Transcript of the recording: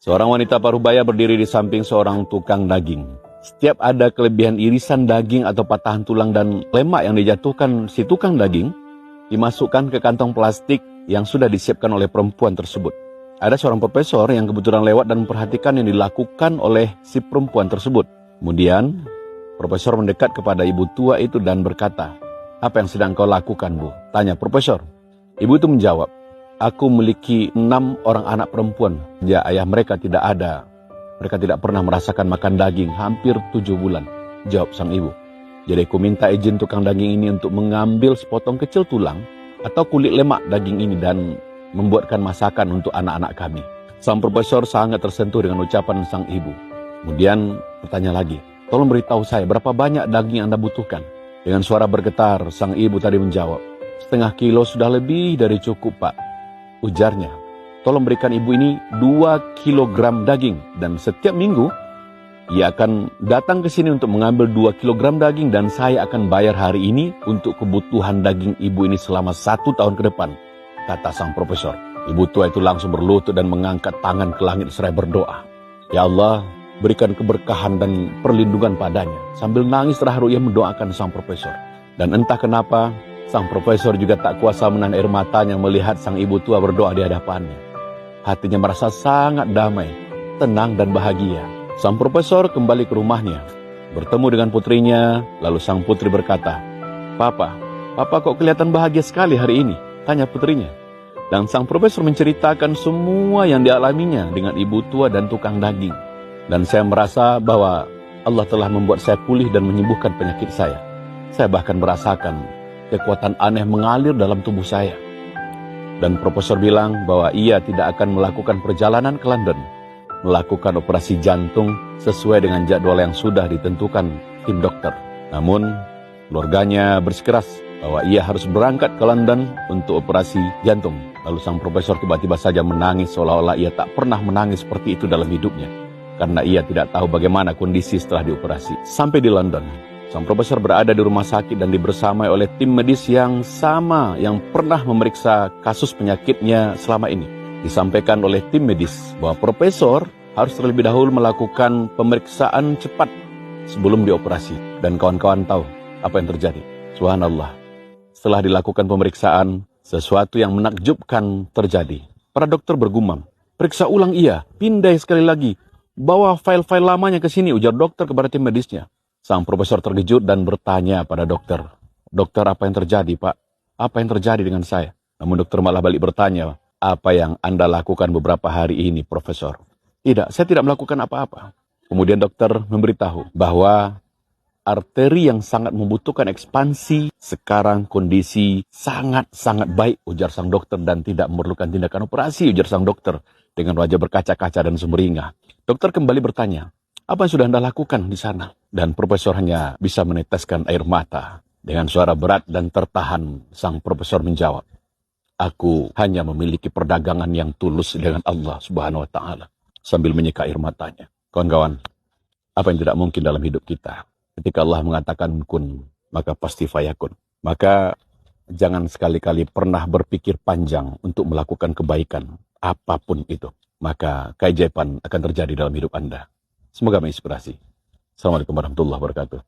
Seorang wanita parubaya berdiri di samping seorang tukang daging. Setiap ada kelebihan irisan daging atau patahan tulang dan lemak yang dijatuhkan si tukang daging, dimasukkan ke kantong plastik yang sudah disiapkan oleh perempuan tersebut. Ada seorang profesor yang kebetulan lewat dan memperhatikan yang dilakukan oleh si perempuan tersebut. Kemudian, profesor mendekat kepada ibu tua itu dan berkata, "Apa yang sedang kau lakukan, Bu?" Tanya profesor. Ibu itu menjawab, "Aku memiliki 6 orang anak perempuan. Ya, ayah mereka tidak ada. Mereka tidak pernah merasakan makan daging hampir 7 bulan. Jawab sang ibu. Jadi aku minta izin tukang daging ini untuk mengambil sepotong kecil tulang atau kulit lemak daging ini dan membuatkan masakan untuk anak-anak kami. Sang profesor sangat tersentuh dengan ucapan sang ibu. Kemudian bertanya lagi, "Tolong beritahu saya berapa banyak daging yang Anda butuhkan?" Dengan suara bergetar, sang ibu tadi menjawab, "Setengah kilo sudah lebih dari cukup, Pak." Ujarnya, "Tolong berikan ibu ini 2 kilogram daging dan setiap minggu ia akan datang ke sini untuk mengambil 2 kilogram daging dan saya akan bayar hari ini untuk kebutuhan daging ibu ini selama 1 tahun ke depan," kata sang profesor. Ibu tua itu langsung berlutut dan mengangkat tangan ke langit seraya berdoa, "Ya Allah, berikan keberkahan dan perlindungan padanya." Sambil nangis terharu ia mendoakan sang profesor. Dan entah kenapa, sang profesor juga tak kuasa menahan air matanya melihat sang ibu tua berdoa di hadapannya. Hatinya merasa sangat damai, tenang dan bahagia. Sang profesor kembali ke rumahnya, bertemu dengan putrinya, lalu sang putri berkata, Papa kok kelihatan bahagia sekali hari ini?" tanya putrinya. Dan sang profesor menceritakan semua yang dialaminya dengan ibu tua dan tukang daging. Dan saya merasa bahwa Allah telah membuat saya pulih dan menyembuhkan penyakit saya. Saya bahkan merasakan kekuatan aneh mengalir dalam tubuh saya. Dan profesor bilang bahwa ia tidak akan melakukan perjalanan ke London, melakukan operasi jantung sesuai dengan jadwal yang sudah ditentukan tim dokter. Namun, keluarganya bersikeras bahwa ia harus berangkat ke London untuk operasi jantung. Lalu sang profesor tiba-tiba saja menangis seolah-olah ia tak pernah menangis seperti itu dalam hidupnya. Karena ia tidak tahu bagaimana kondisi setelah dioperasi. Sampai di London, sang profesor berada di rumah sakit dan dibersamai oleh tim medis yang sama yang pernah memeriksa kasus penyakitnya selama ini. Disampaikan oleh tim medis bahwa profesor harus terlebih dahulu melakukan pemeriksaan cepat sebelum dioperasi. Dan kawan-kawan tahu apa yang terjadi. Subhanallah. Setelah dilakukan pemeriksaan, sesuatu yang menakjubkan terjadi. Para dokter bergumam, "Periksa ulang ia, pindai sekali lagi. Bawa file-file lamanya ke sini," ujar dokter kepada tim medisnya. Sang profesor terkejut dan bertanya pada dokter, "Dokter, apa yang terjadi, Pak? Apa yang terjadi dengan saya?" Namun dokter malah balik bertanya, "Apa yang Anda lakukan beberapa hari ini, Profesor?" "Tidak, saya tidak melakukan apa-apa." Kemudian dokter memberitahu bahwa arteri yang sangat membutuhkan ekspansi, sekarang kondisi sangat-sangat baik, ujar sang dokter, dan tidak memerlukan tindakan operasi, ujar sang dokter, dengan wajah berkaca-kaca dan sumringah. Dokter kembali bertanya, "Apa yang sudah Anda lakukan di sana?" Dan profesor hanya bisa meneteskan air mata. Dengan suara berat dan tertahan, sang profesor menjawab, "Aku hanya memiliki perdagangan yang tulus dengan Allah Subhanahu wa Ta'ala," sambil menyeka air matanya. Kawan-kawan, apa yang tidak mungkin dalam hidup kita? Ketika Allah mengatakan kun, maka pasti fayakun. Maka jangan sekali-kali pernah berpikir panjang untuk melakukan kebaikan, apapun itu. Maka keajaiban akan terjadi dalam hidup Anda. Semoga menginspirasi. Assalamualaikum warahmatullahi wabarakatuh.